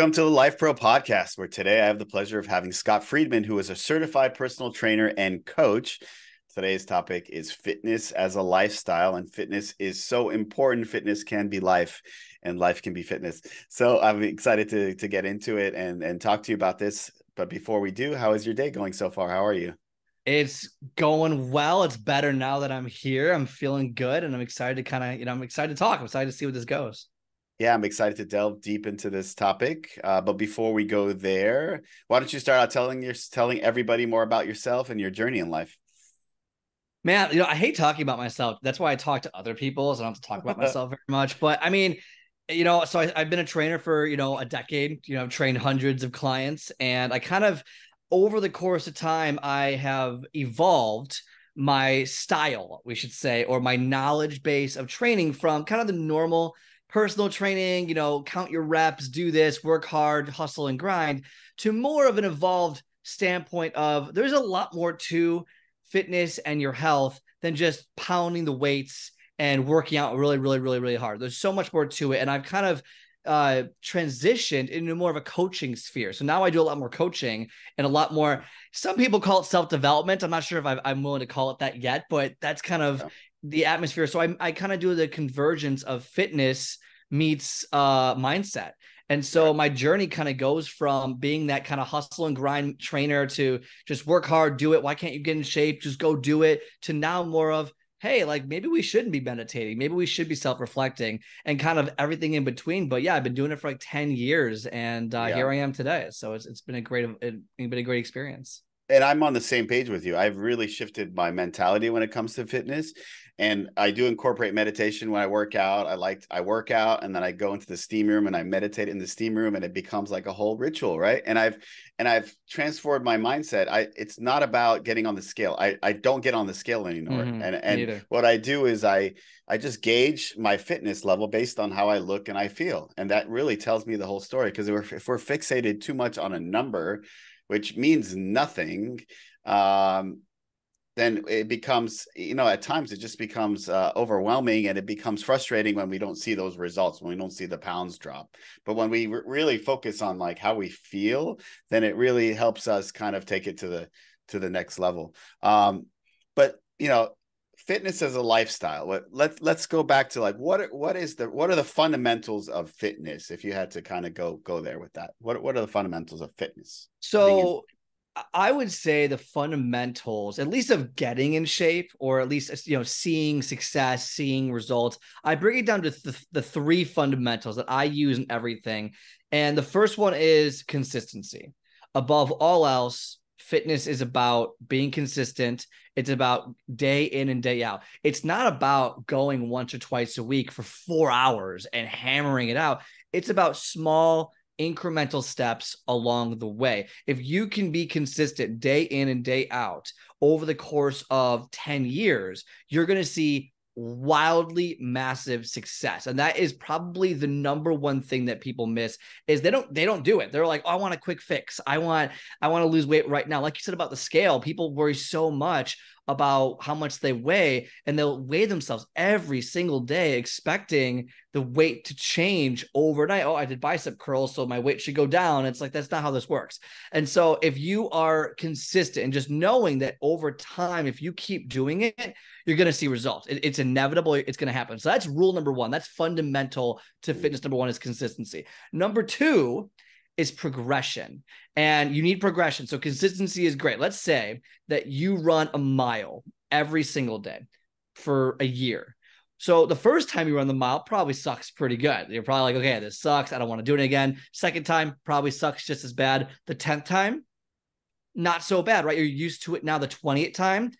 Welcome to the Lifepro Podcast, where today I have the pleasure of having Scott Friedman, who is a certified personal trainer and coach. Today's topic is fitness as a lifestyle, and fitness is so important. Fitness can be life, and life can be fitness. So I'm excited to get into it and talk to you about this. But before we do, how is your day going so far? How are you? It's going well. It's better now that I'm here. I'm feeling good, and I'm excited to I'm excited to talk. I'm excited to see where this goes. Yeah, I'm excited to delve deep into this topic. But before we go there, why don't you start out telling everybody more about yourself and your journey in life? Man, I hate talking about myself. That's why I talk to other people, so I don't have to talk about myself very much. But I mean, so I've been a trainer for, a decade. I've trained hundreds of clients, and I kind of, over the course of time, I have evolved my style, we should say, or my knowledge base of training from kind of the normal personal training, count your reps, do this, work hard, hustle and grind, to more of an evolved standpoint of there's a lot more to fitness and your health than just pounding the weights and working out really, really, really, really hard. There's so much more to it. And I've kind of transitioned into more of a coaching sphere. So now I do a lot more coaching and a lot more, some people call it self-development. I'm not sure if I'm willing to call it that yet, but that's kind of the atmosphere. So I kind of do the convergence of fitness meets mindset. And so my journey kind of goes from being that kind of hustle and grind trainer to just work hard, do it. Why can't you get in shape? Just go do it. To now more of, hey, like maybe we shouldn't be meditating. Maybe we should be self-reflecting and kind of everything in between. But yeah, I've been doing it for like 10 years and here I am today. So it's been a great experience. And I'm on the same page with you. I've really shifted my mentality when it comes to fitness. And I do incorporate meditation when I work out. I work out and then I go into the steam room and I meditate in the steam room, and it becomes like a whole ritual, right? And I've transformed my mindset. It's not about getting on the scale. I don't get on the scale anymore. And what I do is I just gauge my fitness level based on how I look and I feel. And that really tells me the whole story, because if we're fixated too much on a number, which means nothing, then it becomes, at times it just becomes overwhelming, and it becomes frustrating when we don't see those results, when we don't see the pounds drop. But when we really focus on like how we feel, then it really helps us kind of take it to the next level. But fitness as a lifestyle. Let's go back to like what are the fundamentals of fitness? If you had to kind of go there with that, what are the fundamentals of fitness? So I would say the fundamentals, at least of getting in shape, or at least seeing success, seeing results, I break it down to the three fundamentals that I use in everything. And the first one is consistency. Above all else, fitness is about being consistent. It's about day in and day out. It's not about going once or twice a week for 4 hours and hammering it out. It's about small incremental steps along the way. If you can be consistent day in and day out over the course of 10 years, you're going to see wildly massive success. And that is probably the number one thing that people miss, is they don't do it. They're like, oh, I want a quick fix. I want to lose weight right now. Like you said about the scale, people worry so much about how much they weigh, and they'll weigh themselves every single day expecting the weight to change overnight. Oh, I did bicep curls, so my weight should go down. It's like, that's not how this works. And so if you are consistent and just knowing that over time, if you keep doing it, you're going to see results. It's inevitable. It's going to happen. So that's rule number one. That's fundamental to fitness. Number one is consistency. Number two is progression, and you need progression. So consistency is great. Let's say that you run a mile every single day for a year. So the first time you run the mile probably sucks pretty good. You're probably like, okay, this sucks. I don't want to do it again. Second time probably sucks just as bad. The 10th time, not so bad, right? You're used to it now. The 20th time,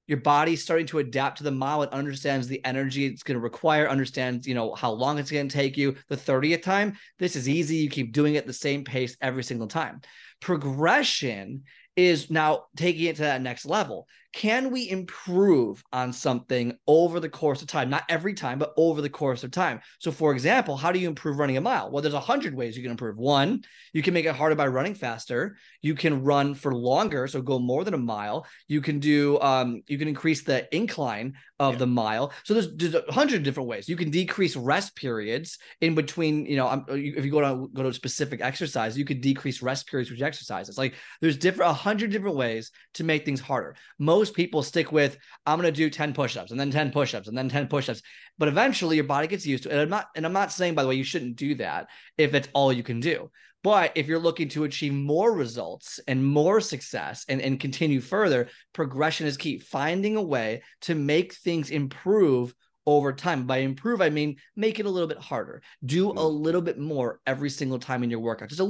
your body's starting to adapt to the mile. It understands the energy it's going to require, understands, how long it's going to take you. The 30th time, this is easy. You keep doing it at the same pace every single time. Progression is now taking it to that next level. can we improve on something over the course of time? Not every time, but over the course of time. So for example, how do you improve running a mile? Well, there's 100 ways you can improve. One, you can make it harder by running faster. You can run for longer, so go more than a mile. You can do, you can increase the incline of the mile. So there's 100 different ways. You can decrease rest periods in between, if you go to a specific exercise, you could decrease rest periods with exercises. Like there's 100 different ways to make things harder. Most people stick with, I'm going to do 10 push-ups and then 10 push-ups and then 10 push-ups. But eventually your body gets used to it. And I'm not saying, by the way, you shouldn't do that if it's all you can do. But if you're looking to achieve more results and more success and continue further, progression is key. Finding a way to make things improve over time. By improve, I mean make it a little bit harder. Do a little bit more every single time in your workout. Just a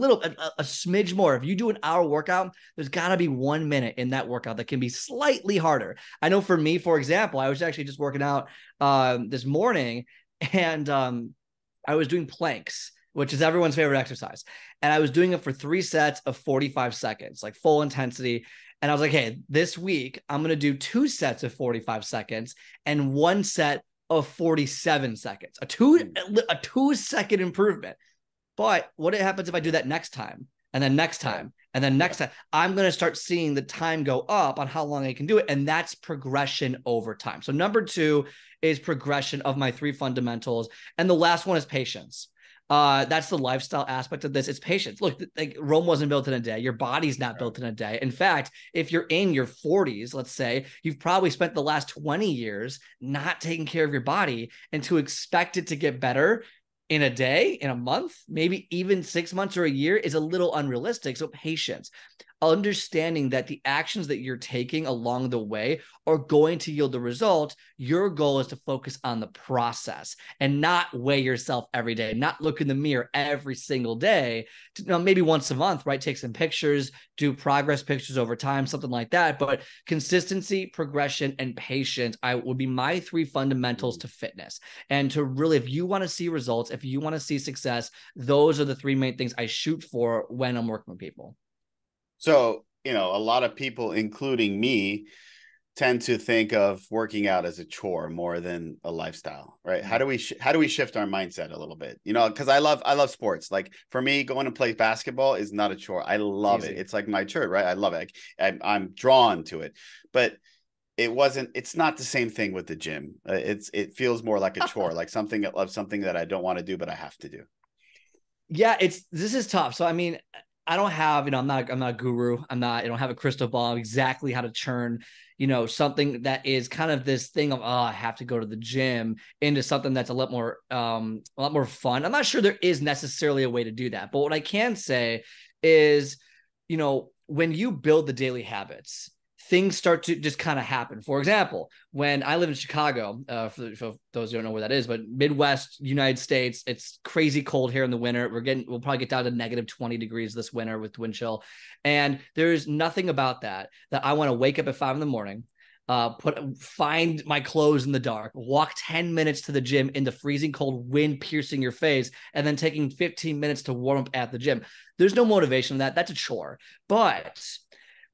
smidge more. If you do an hour workout, there's got to be 1 minute in that workout that can be slightly harder. I know for me, for example, I was actually just working out this morning, and I was doing planks, which is everyone's favorite exercise. And I was doing it for 3 sets of 45 seconds, like full intensity. And I was like, hey, this week I'm going to do 2 sets of 45 seconds and 1 set of 47 seconds, a 2-second improvement. But what happens if I do that next time and then next time and then next time? I'm going to start seeing the time go up on how long I can do it. And that's progression over time. So number 2 is progression of my 3 fundamentals. And the last one is patience. That's the lifestyle aspect of this. It's patience. Look, like Rome wasn't built in a day. Your body's not built in a day. In fact, if you're in your 40s, let's say, you've probably spent the last 20 years not taking care of your body, and to expect it to get better in a day, in a month, maybe even 6 months or a year is a little unrealistic. So patience, understanding that the actions that you're taking along the way are going to yield the result. Your goal is to focus on the process and not weigh yourself every day, not look in the mirror every single day, maybe once a month, right? Take some pictures, do progress pictures over time, something like that. But consistency, progression, and patience would be my 3 fundamentals to fitness. And to really, if you want to see results, if you want to see success, those are the 3 main things I shoot for when I'm working with people. So, a lot of people, including me, tend to think of working out as a chore more than a lifestyle, right? Mm-hmm. How do we shift our mindset a little bit? Because I love sports. Like for me, going to play basketball is not a chore. I love it. It's like my chore, right? I love it. I'm drawn to it, but it's not the same thing with the gym. It feels more like a chore, like something that I don't want to do, but I have to do. Yeah, this is tough. So, I mean, I don't have, I'm not a guru. I don't have a crystal ball exactly how to turn, something that is kind of this thing of, I have to go to the gym into something that's a lot more fun. I'm not sure there is necessarily a way to do that, but what I can say is, when you build the daily habits, things start to just kind of happen. For example, when I live in Chicago, for those who don't know where that is, but Midwest United States, it's crazy cold here in the winter. We'll probably get down to negative 20 degrees this winter with wind chill. And there's nothing about that I want to wake up at 5 a.m, find my clothes in the dark, walk 10 minutes to the gym in the freezing cold wind piercing your face, and then taking 15 minutes to warm up at the gym. There's no motivation in that. That's a chore. But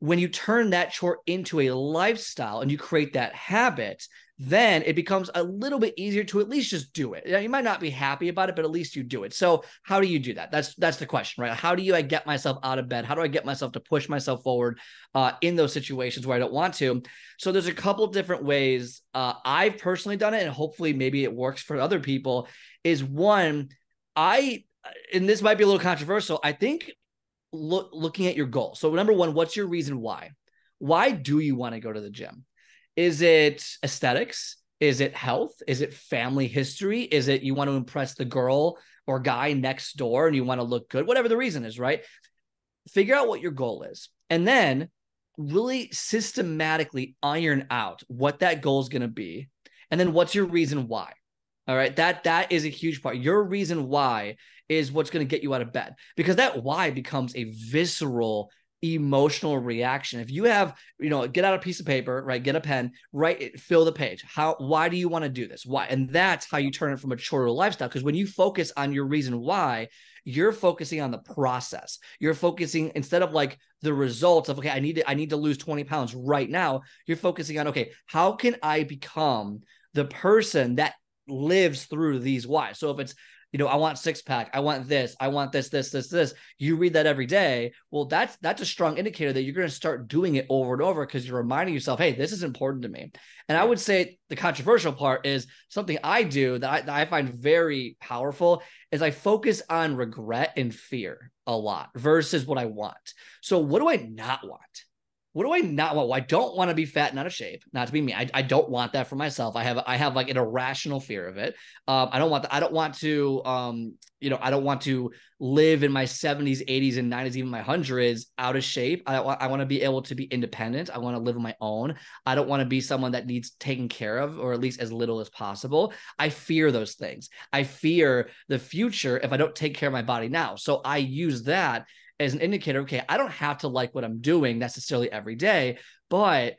when you turn that chore into a lifestyle and you create that habit, then it becomes a little bit easier to at least just do it. You might not be happy about it, but at least you do it. So how do you do that? That's the question, right? How do I get myself out of bed? How do I get myself to push myself forward in those situations where I don't want to? So there's a couple of different ways I've personally done it, and hopefully maybe it works for other people. Is one, and this might be a little controversial, I think looking at your goal. So number 1, what's your reason why? Why do you want to go to the gym? Is it aesthetics? Is it health? Is it family history? Is it you want to impress the girl or guy next door and you want to look good? Whatever the reason is, right? Figure out what your goal is, and then really systematically iron out what that goal is going to be. And then what's your reason why? All right. That is a huge part. Your reason why is what's going to get you out of bed, because that why becomes a visceral emotional reaction. If you have, get out a piece of paper, right? Get a pen, write it, fill the page. Why do you want to do this? Why? And that's how you turn it from a chore to a lifestyle. Because when you focus on your reason why, you're focusing on the process. You're focusing, instead of like the results of, okay, I need to lose 20 pounds right now. You're focusing on, okay, how can I become the person that lives through these whys? So if it's, I want six pack, I want this, this. You read that every day. Well, that's a strong indicator that you're going to start doing it over and over, because you're reminding yourself, hey, this is important to me. And I would say the controversial part is something I do that I find very powerful is I focus on regret and fear a lot versus what I want. So what do I not want? What do I not want? Well, I don't want to be fat and out of shape. Not to be me. I don't want that for myself. I have like an irrational fear of it. I don't want to, I don't want to live in my 70s, 80s, and 90s, even my hundreds out of shape. I want to be able to be independent. I want to live on my own. I don't want to be someone that needs taken care of, or at least as little as possible. I fear those things. I fear the future if I don't take care of my body now. So I use that as an indicator. Okay, I don't have to like what I'm doing necessarily every day, but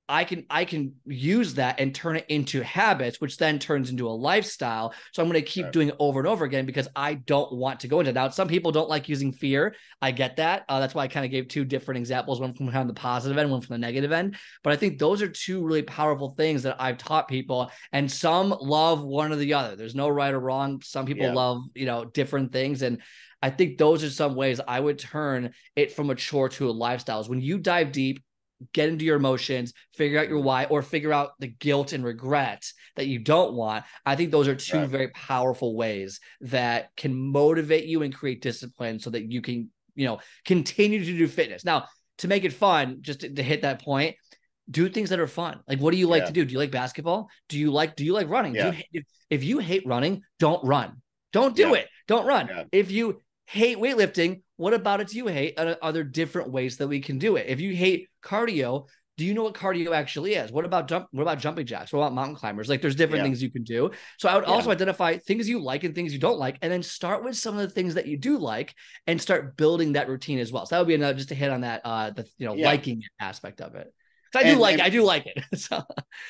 I can use that and turn it into habits, which then turns into a lifestyle. So I'm going to keep doing it over and over again because I don't want to go into it. Now, some people don't like using fear. I get that. That's why I kind of gave two different examples, one from kind of the positive end, one from the negative end. But I think those are two really powerful things that I've taught people, and some love one or the other. There's no right or wrong. Some people love, different things. And I think those are some ways I would turn it from a chore to a lifestyle. Is when you dive deep, get into your emotions, figure out your why, or figure out the guilt and regret that you don't want. I think those are two very powerful ways that can motivate you and create discipline so that you can, continue to do fitness. Now, to make it fun, just to hit that point, do things that are fun. Like, what do you like to do? Do you like basketball? Do you like running? Yeah. If you hate running, don't run. Don't do it. Don't run. Yeah. If you hate weightlifting, what about it do you hate? Are there different ways that we can do it? If you hate cardio, do you know what cardio actually is? What about jumping jacks? What about mountain climbers? Like, there's different things you can do. So I would also identify things you like and things you don't like, and then start with some of the things that you do like and start building that routine as well. So that would be another, just to hit on that, liking aspect of it. I do like it. So.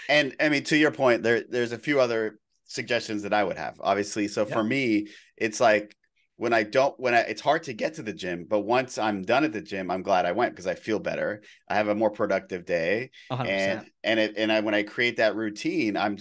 And I mean, to your point, there's a few other suggestions that I would have, obviously. So for me, it's like, it's hard to get to the gym, but once I'm done at the gym, I'm glad I went because I feel better. I have a more productive day. 100%. When I create that routine, I'm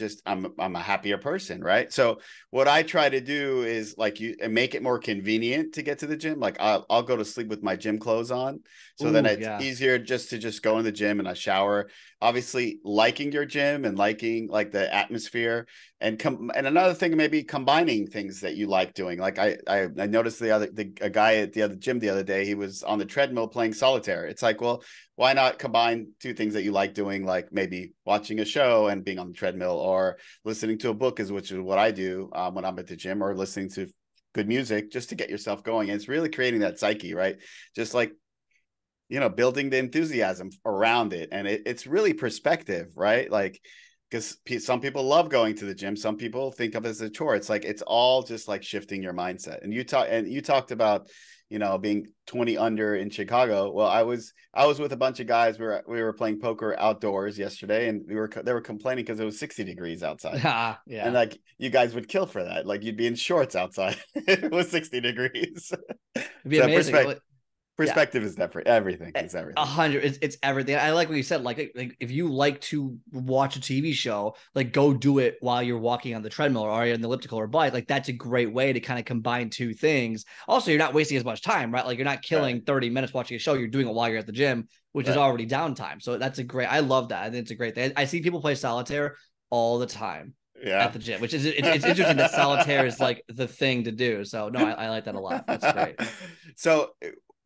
a happier person. Right. So what I try to do is make it more convenient to get to the gym. Like I'll go to sleep with my gym clothes on. So then it's easier to go in the gym and I shower. Obviously liking your gym and liking like the atmosphere, and another thing, maybe combining things that you like doing. Like I noticed a guy at the other gym the other day, he was on the treadmill playing solitaire. It's like, well, why not combine two things that you like doing, like maybe watching a show and being on the treadmill, or listening to a book, which is what I do when I'm at the gym, or listening to good music just to get yourself going. And it's really creating that psyche, right? Just like, building the enthusiasm around it. And it's really perspective, right? Like, because some people love going to the gym. Some people think of it as a chore. It's like, it's all just like shifting your mindset. And you talked about, being 20 under in Chicago. Well, I was with a bunch of guys. We were playing poker outdoors yesterday, and they were complaining because it was 60 degrees outside. And like, you guys would kill for that. Like, you'd be in shorts outside. It was 60 degrees. It'd be amazing. Perspective is different. Everything is everything. 100. It's everything. I like what you said. Like if you like to watch a TV show, like go do it while you're walking on the treadmill or on the elliptical or bike. Like that's a great way to kind of combine two things. Also, you're not wasting as much time, right? Like you're not killing 30 minutes watching a show. You're doing it while you're at the gym, which is already downtime. So that's I love that. I think it's a great thing. I see people play solitaire all the time. At the gym, which is it's interesting that solitaire is like the thing to do. So no, I like that a lot. That's great. So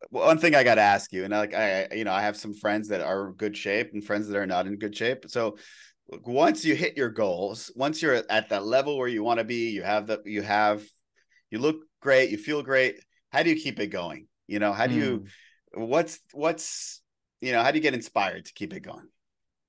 one thing I got to ask you, and I have some friends that are in good shape and friends that are not in good shape. So once you hit your goals, once you're at that level where you want to be, you look great, you feel great. How do you keep it going? How do you, how do you get inspired to keep it going?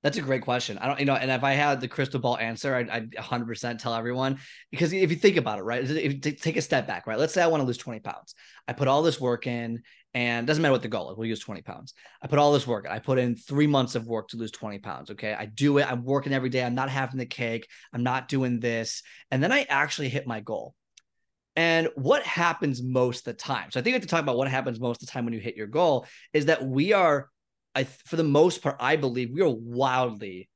That's a great question. I don't, and if I had the crystal ball answer, I'd 100% tell everyone, because if you think about it, right, if you take a step back, right, let's say I want to lose 20 pounds. I put all this work in And it doesn't matter what the goal is. We'll use 20 pounds. I put all this work. I put in 3 months of work to lose 20 pounds. Okay. I do it. I'm working every day. I'm not having the cake. I'm not doing this. And then I actually hit my goal. And what happens most of the time? So I think we have to talk about what happens most of the time when you hit your goal is that we are, for the most part, I believe we are wildly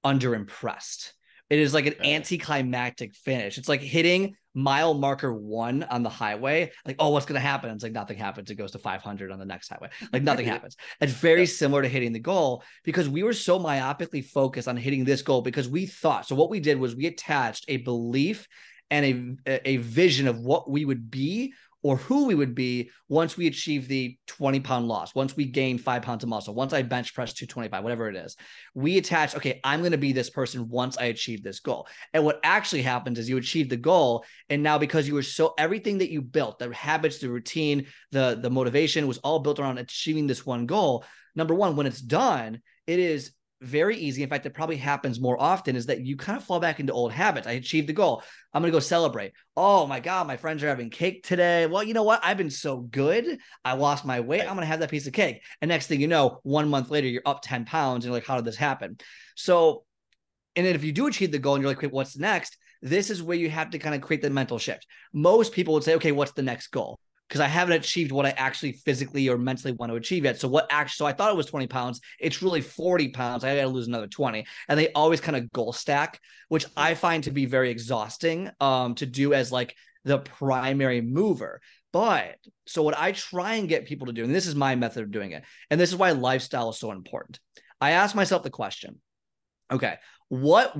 underimpressed. It is like an anticlimactic finish. It's like hitting mile marker 1 on the highway. Like, oh, what's going to happen? It's like nothing happens. It goes to 500 on the next highway. Like nothing happens. It's very similar to hitting the goal because we were so myopically focused on hitting this goal because we thought. So what we did was we attached a belief and a vision of what we would be or who we would be once we achieve the 20-pound loss, once we gain 5 pounds of muscle, once I bench press 225, whatever it is. We attach, okay, I'm going to be this person once I achieve this goal. And what actually happens is you achieve the goal. And now because you were everything that you built, the habits, the routine, the motivation was all built around achieving this one goal. Number one, when it's done, it is very easy. In fact, it probably happens more often is that you kind of fall back into old habits. I achieved the goal. I'm going to go celebrate. Oh my God, my friends are having cake today. Well, you know what? I've been so good. I lost my weight. I'm going to have that piece of cake. And next thing you know, 1 month later, you're up 10 pounds. And you're like, how did this happen? So, and then if you do achieve the goal and you're like, wait, what's next? This is where you have to kind of create the mental shift. Most people would say, okay, what's the next goal? Because I haven't achieved what I actually physically or mentally want to achieve yet. So I thought it was 20 pounds. It's really 40 pounds. I got to lose another 20. And they always kind of goal stack, which I find to be very exhausting to do as like the primary mover. But so what I try and get people to do, and this is my method of doing it, and this is why lifestyle is so important. I ask myself the question, okay, we'll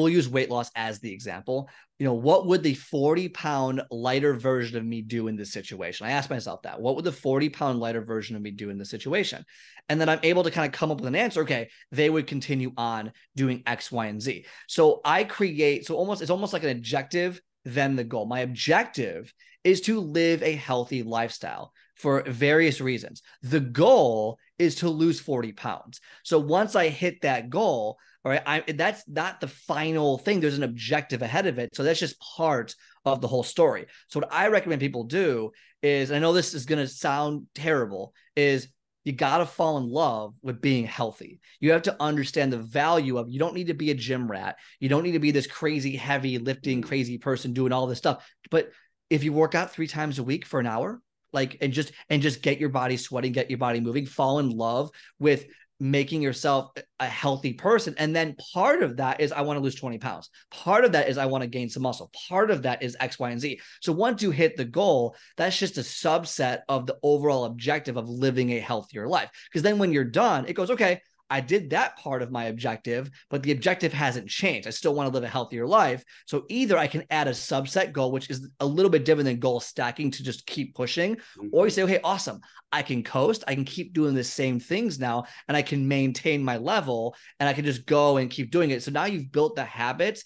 use weight loss as the example. What would the 40-pound lighter version of me do in this situation? I asked myself that. What would the 40-pound lighter version of me do in this situation? And then I'm able to kind of come up with an answer. Okay, they would continue on doing X, Y, and Z. So it's almost like an objective, then the goal. My objective is to live a healthy lifestyle for various reasons. The goal is to lose 40 pounds. So once I hit that goal, all right, that's not the final thing. There's an objective ahead of it. So that's just part of the whole story. So what I recommend people do is, and I know this is going to sound terrible, is you got to fall in love with being healthy. You have to understand the value of, you don't need to be a gym rat. You don't need to be this crazy, heavy lifting, crazy person doing all this stuff. But if you work out 3 times a week for an hour, and just get your body sweating, get your body moving, fall in love with making yourself a healthy person. And then part of that is I want to lose 20 pounds. Part of that is I want to gain some muscle. Part of that is X, Y, and Z. So once you hit the goal, that's just a subset of the overall objective of living a healthier life. Because then when you're done, it goes, okay, I did that part of my objective, but the objective hasn't changed. I still want to live a healthier life. So either I can add a subset goal, which is a little bit different than goal stacking to just keep pushing, or you say, okay, awesome. I can coast. I can keep doing the same things now, and I can maintain my level, and I can just go and keep doing it. So now you've built the habits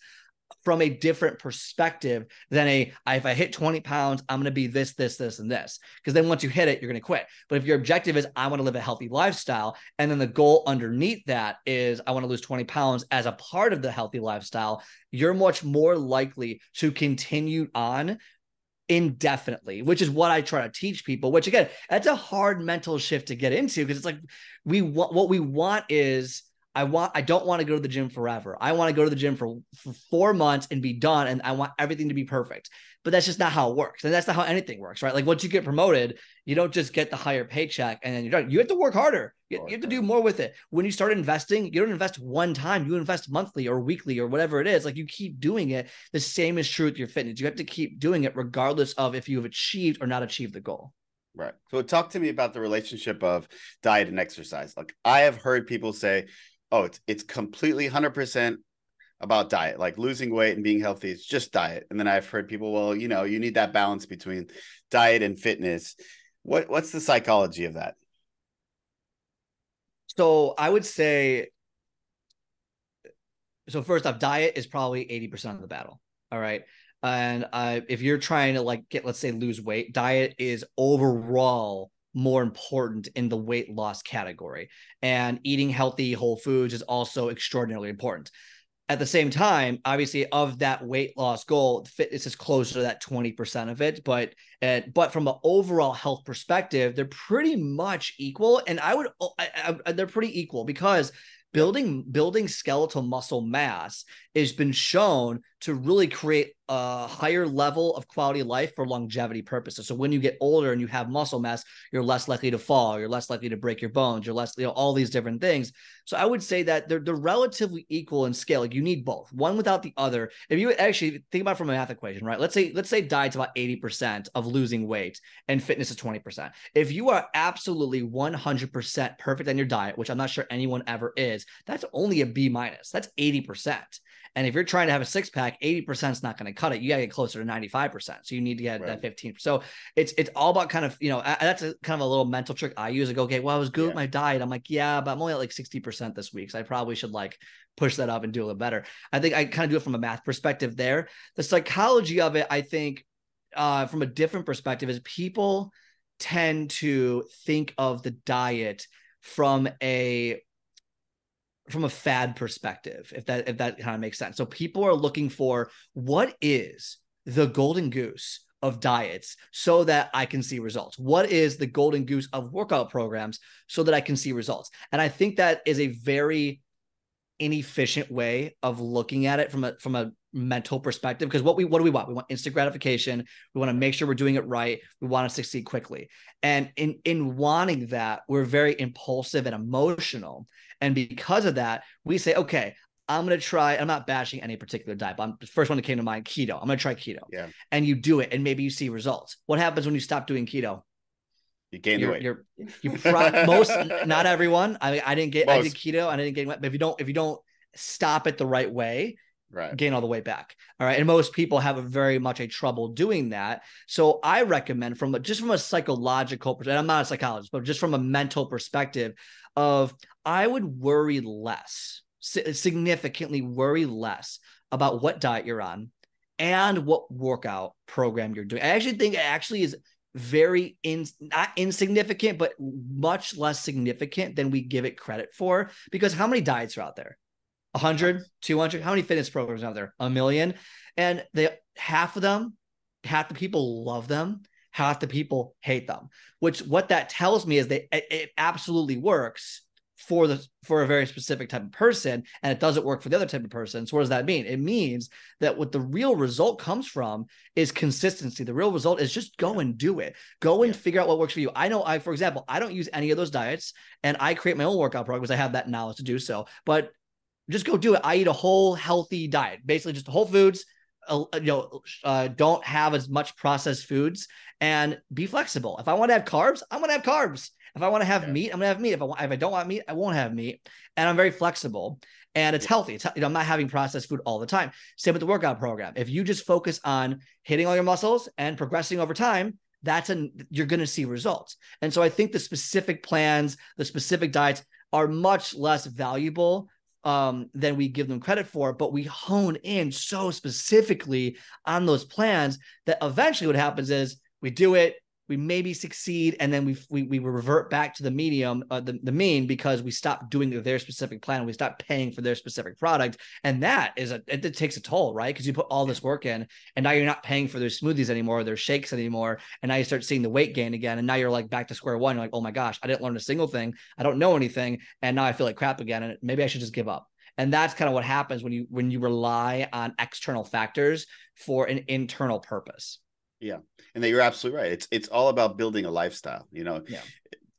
from a different perspective than if I hit 20 pounds, I'm going to be this, this, this, and this. Because then once you hit it, you're going to quit. But if your objective is, I want to live a healthy lifestyle, and then the goal underneath that is, I want to lose 20 pounds as a part of the healthy lifestyle, you're much more likely to continue on indefinitely, which is what I try to teach people, which again, that's a hard mental shift to get into, because it's like, what we want is, I don't want to go to the gym forever. I want to go to the gym for 4 months and be done. And I want everything to be perfect, but that's just not how it works. And that's not how anything works, right? Like once you get promoted, you don't just get the higher paycheck and then you're done. You have to work harder. You have to do more with it. When you start investing, you don't invest one time, you invest monthly or weekly or whatever it is. Like you keep doing it. The same is true with your fitness. You have to keep doing it regardless of if you have achieved or not achieved the goal. Right. So talk to me about the relationship of diet and exercise. Like I have heard people say, oh, it's completely 100% about diet, like losing weight and being healthy. It's just diet. And then I've heard people, well, you need that balance between diet and fitness. What's the psychology of that? So I would say, so first off, diet is probably 80% of the battle. All right. And if you're trying to let's say lose weight, diet is overall more important in the weight loss category, and eating healthy whole foods is also extraordinarily important. At the same time, obviously, of that weight loss goal, fitness is closer to that 20% of it. But from an overall health perspective, they're pretty much equal. And they're pretty equal because building skeletal muscle mass has been shown to really create a higher level of quality of life for longevity purposes. So when you get older and you have muscle mass, you're less likely to fall, you're less likely to break your bones, you're less, all these different things. So I would say that they're relatively equal in scale. Like you need both, one without the other. If you actually think about it from a math equation, right? Let's say diet's about 80% of losing weight and fitness is 20%. If you are absolutely 100% perfect on your diet, which I'm not sure anyone ever is, that's only a B minus. That's 80%. And if you're trying to have a six pack, 80% is not going to cut it. You got to get closer to 95%. So you need to get that 15%. So it's all about kind of, that's a kind of a little mental trick I use. I go, okay, well, I was good with my diet. I'm like, yeah, but I'm only at like 60% this week. So I probably should like push that up and do a little better. I think I kind of do it from a math perspective there. The psychology of it, I think, from a different perspective is people tend to think of the diet from a fad perspective, if that kind of makes sense. So people are looking for what is the golden goose of diets so that I can see results. What is the golden goose of workout programs so that I can see results? And I think that is a very inefficient way of looking at it from a mental perspective, because what do we want? We want instant gratification. We want to make sure we're doing it right. We want to succeed quickly. And in wanting that, we're very impulsive and emotional. And because of that, we say, okay, I'm going to try, I'm not bashing any particular diet, but the first one that came to mind, keto. I'm going to try keto. Yeah. And you do it and maybe you see results. What happens when you stop doing keto? You gain the weight. Not everyone. I mean, I did keto. I didn't gain weight. But if you don't stop it the right way, gain all the way back. All right. And most people have very much a trouble doing that. So I recommend from a psychological perspective, I'm not a psychologist, but just from a mental perspective I would worry less, significantly worry less about what diet you're on and what workout program you're doing. I actually think it is very not insignificant, but much less significant than we give it credit for, because how many diets are out there? 100, 200, how many fitness programs are out there? 1 million. And half the people love them. Half the people hate them, what that tells me is that it absolutely works for a very specific type of person, and it doesn't work for the other type of person. So what does that mean? It means that what the real result comes from is consistency. The real result is just go and do it. Go and figure out what works for you. For example, I don't use any of those diets, and I create my own workout programs. I have that knowledge to do so, but just go do it. I eat a whole healthy diet, basically just whole foods. Don't have as much processed foods, and be flexible. If I want to have carbs, I'm going to have carbs. If I want to have meat, I'm going to have meat. If I don't want meat, I won't have meat. And I'm very flexible, and it's healthy. I'm not having processed food all the time. Same with the workout program. If you just focus on hitting all your muscles and progressing over time, you're going to see results. And so I think the specific plans, the specific diets are much less valuable than we give them credit for, but we hone in so specifically on those plans that eventually what happens is we do it, we maybe succeed, and then we revert back to the medium, the mean, because we stop doing their specific plan and we stop paying for their specific product. And that it takes a toll, right? Because you put all this work in, and now you're not paying for their smoothies anymore, their shakes anymore, and now you start seeing the weight gain again, and now you're like back to square one. You're like, oh my gosh, I didn't learn a single thing, I don't know anything, and now I feel like crap again, and maybe I should just give up. And that's kind of what happens when you rely on external factors for an internal purpose. Yeah. And that you're absolutely right. It's all about building a lifestyle,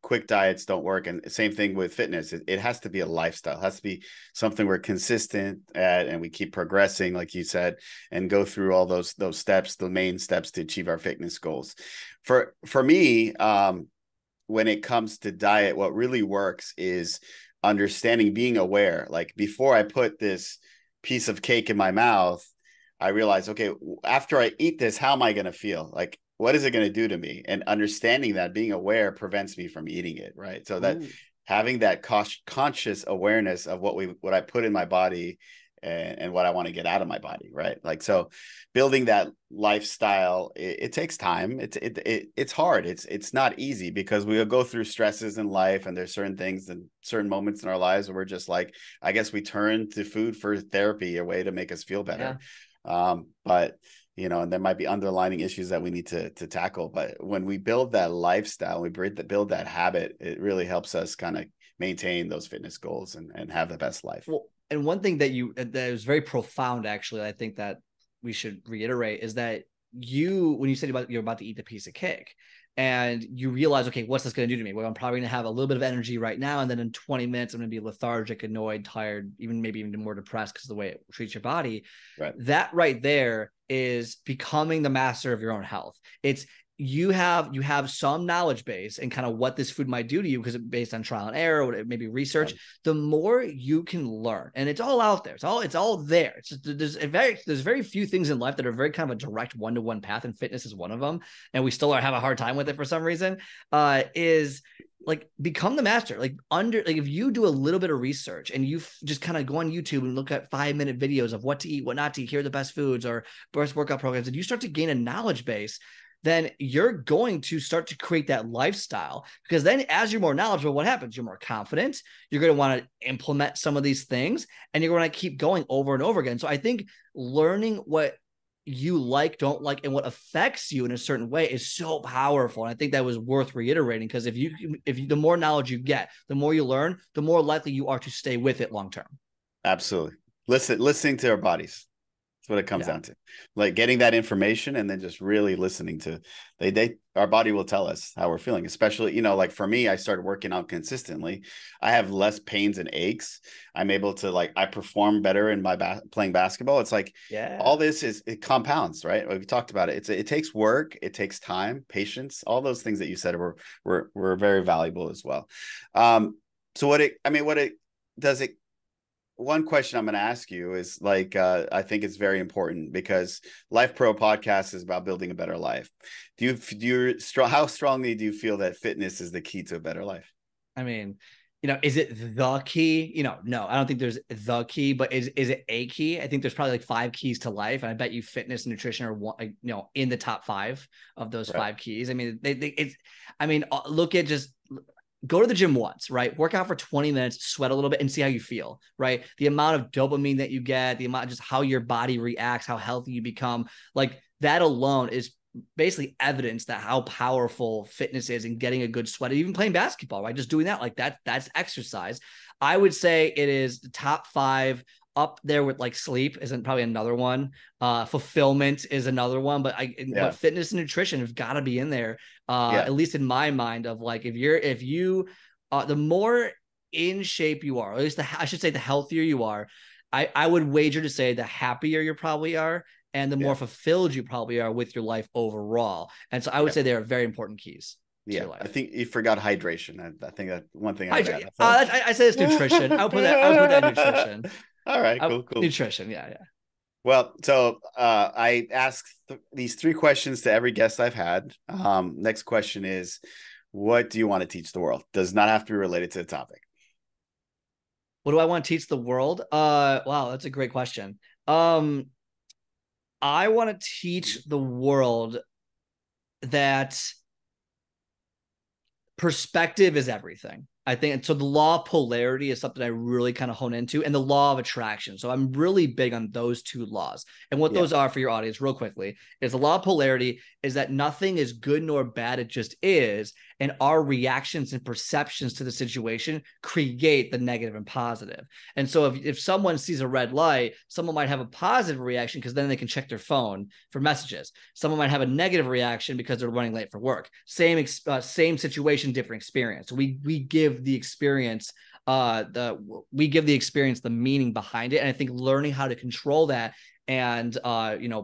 quick diets don't work. And same thing with fitness. It has to be a lifestyle. It has to be something we're consistent at, and we keep progressing, like you said, and go through all those steps, the main steps to achieve our fitness goals. For me, when it comes to diet, what really works is understanding, being aware. Like before I put this piece of cake in my mouth, I realized, okay, after I eat this, how am I going to feel? Like, what is it going to do to me? And understanding that, being aware, prevents me from eating it, right? So that having that conscious awareness of what I put in my body and what I want to get out of my body, right? Like, so building that lifestyle, it takes time. It's hard. It's not easy, because we'll go through stresses in life, and there's certain things and certain moments in our lives where we're just like, I guess we turn to food for therapy, a way to make us feel better. But and there might be underlying issues that we need to tackle. But when we build that lifestyle, we build that habit, it really helps us kind of maintain those fitness goals and have the best life. Well, and one thing that is very profound, actually, I think that we should reiterate, is that when you said you're about to eat the piece of cake, and you realize, okay, what's this going to do to me? Well, I'm probably going to have a little bit of energy right now, and then in 20 minutes, I'm going to be lethargic, annoyed, tired, maybe even more depressed because of the way it treats your body. Right. That right there is becoming the master of your own health. It's you have some knowledge base and kind of what this food might do to you, because it's based on trial and error, or maybe research. Right. The more you can learn, and it's all out there. It's all there. It's just, there's very few things in life that are very kind of a direct one-to-one path, and fitness is one of them. And we still have a hard time with it for some reason. Is like, become the master. Like if you do a little bit of research and you just kind of go on YouTube and look at 5-minute videos of what to eat, what not to eat, here are the best foods or best workout programs, and you start to gain a knowledge base, then you're going to start to create that lifestyle. Because then as you're more knowledgeable, what happens? You're more confident. You're going to want to implement some of these things, and you're going to keep going over and over again. So I think learning what you like, don't like, and what affects you in a certain way is so powerful. And I think that was worth reiterating, because if you the more knowledge you get, the more you learn, the more likely you are to stay with it long term. Absolutely. Listening to our bodies. That's what it comes down to. Like, getting that information and then just really listening to our body will tell us how we're feeling. Especially, like for me, I started working out consistently. I have less pains and aches. I'm able to, like, I perform better in my playing basketball. It's like, all this it compounds, right? We talked about it. It takes work. It takes time, patience, all those things that you said were very valuable as well. So one question I'm going to ask you is, like, I think it's very important, because Lifepro Podcast is about building a better life. How strongly do you feel that fitness is the key to a better life? I mean, is it the key? No, I don't think there's the key, but is it a key? I think there's probably like 5 keys to life. And I bet you fitness and nutrition are one, in the top 5 of those 5 keys. I mean, look at just, go to the gym once, right? Work out for 20 minutes, sweat a little bit, and see how you feel, right? The amount of dopamine that you get, the amount of just how your body reacts, how healthy you become, like that alone is basically evidence that how powerful fitness is in getting a good sweat. Even playing basketball, right? Just doing that, like that's exercise. I would say it is the top 5, up there with like sleep isn't probably another one. Fulfillment is another one, but but fitness and nutrition have got to be in there. At least in my mind, of like, if you the more in shape you are, or at least I should say the healthier you are, I would wager to say the happier you probably are, and the more fulfilled you probably are with your life overall. And so I would say they are very important keys. I think you forgot hydration. I think that one thing I said it's nutrition. I would put that in nutrition. All right, cool. Nutrition, yeah. Well, so I ask these 3 questions to every guest I've had. Next question is, what do you want to teach the world? Does not have to be related to the topic. What do I want to teach the world? Wow, that's a great question. I want to teach the world that perspective is everything. I think so. The law of polarity is something I really kind of hone into, and the law of attraction. So I'm really big on those 2 laws. And what those are for your audience, real quickly, is the law of polarity is that nothing is good nor bad. It just is. And our reactions and perceptions to the situation create the negative and positive. And so if someone sees a red light, someone might have a positive reaction because then they can check their phone for messages. Someone might have a negative reaction because they're running late for work. Same situation, different experience. So we give the experience the meaning behind it. And I think learning how to control that and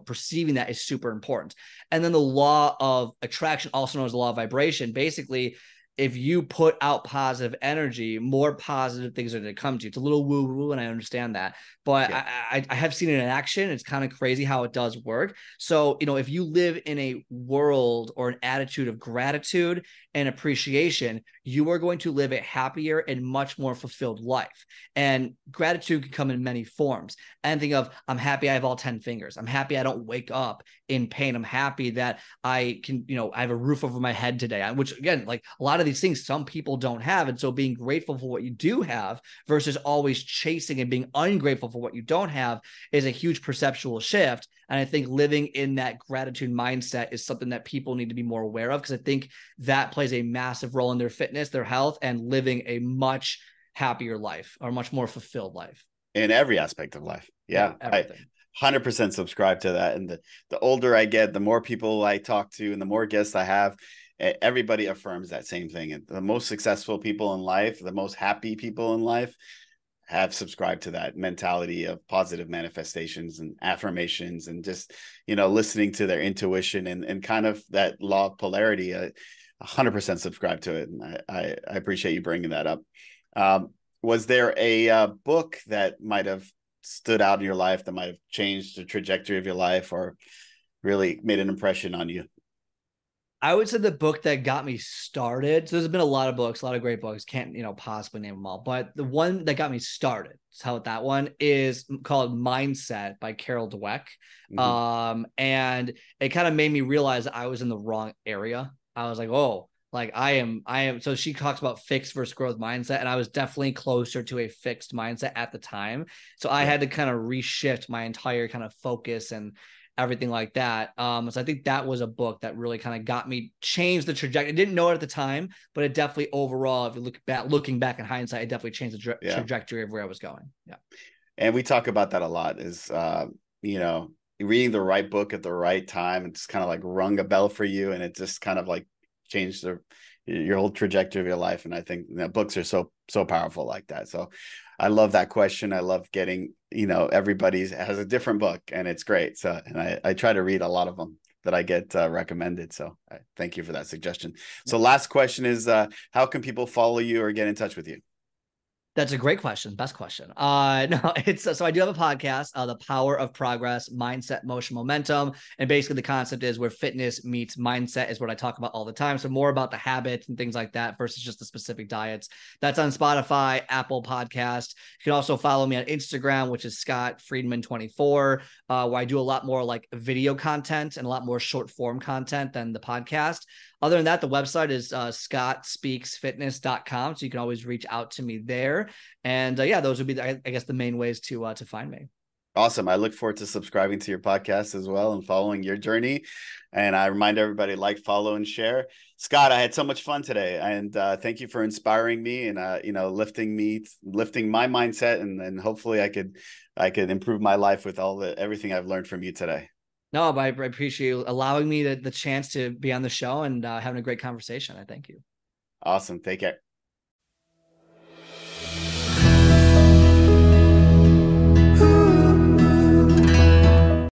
perceiving that is super important. And then the law of attraction, also known as the law of vibration, basically, if you put out positive energy, more positive things are going to come to you. It's a little woo-woo, and I understand that, but Yeah. I have seen it in action. It's kind of crazy how it does work. So, if you live in a world or an attitude of gratitude and appreciation, you are going to live a happier and much more fulfilled life. And gratitude can come in many forms. And think of, I'm happy I have all 10 fingers. I'm happy I don't wake up in pain. I'm happy that I can, I have a roof over my head today, which again, like a lot of these things some people don't have. And so being grateful for what you do have versus always chasing and being ungrateful for what you don't have is a huge perceptual shift. And I think living in that gratitude mindset is something that people need to be more aware of, because I think that plays a massive role in their fitness, their health, and living a much happier life or much more fulfilled life. In every aspect of life. Yeah. Everything. 100% subscribe to that. And the older I get, the more people I talk to and the more guests I have, everybody affirms that same thing. And the most successful people in life, the most happy people in life have subscribed to that mentality of positive manifestations and affirmations and just, listening to their intuition and kind of that law of polarity. 100% subscribe to it. And I appreciate you bringing that up. Was there a book that might have stood out in your life that might have changed the trajectory of your life or really made an impression on you? I would say the book that got me started. So there's been a lot of books, a lot of great books. Can't, possibly name them all, but the one that got me started, how that one is called Mindset by Carol Dweck. Mm-hmm. And it kind of made me realize that I was in the wrong area. I was like, oh, like I am. So she talks about fixed versus growth mindset. And I was definitely closer to a fixed mindset at the time. So I had to kind of reshift my entire kind of focus and everything like that. So I think that was a book that really kind of got me, changed the trajectory. I didn't know it at the time, but it definitely overall, if you looking back in hindsight, it definitely changed the trajectory of where I was going. Yeah. And we talk about that a lot is, reading the right book at the right time. It's kind of like rung a bell for you. And it just kind of like changed your whole trajectory of your life. And I think books are so powerful like that. So I love that question. I love getting, everybody has a different book and it's great. So, and I try to read a lot of them that I get recommended. So I thank you for that suggestion. So last question is, how can people follow you or get in touch with you? That's a great question. Best question. No, it's so I do have a podcast, The Power of Progress, Mindset, Motion, Momentum. And basically the concept is where fitness meets mindset is what I talk about all the time. So more about the habits and things like that versus just the specific diets. That's on Spotify, Apple Podcast. You can also follow me on Instagram, which is Scott Friedman 24, where I do a lot more like video content and a lot more short form content than the podcast. Other than that, the website is scottspeaksfitness.com. So you can always reach out to me there. And those would be, I guess, the main ways to find me. Awesome. I look forward to subscribing to your podcast as well and following your journey. And I remind everybody, like, follow, and share. Scott, I had so much fun today. And thank you for inspiring me and, lifting my mindset. And hopefully I could improve my life with everything I've learned from you today. No, but I appreciate you allowing me the chance to be on the show and having a great conversation. I thank you. Awesome. Take care.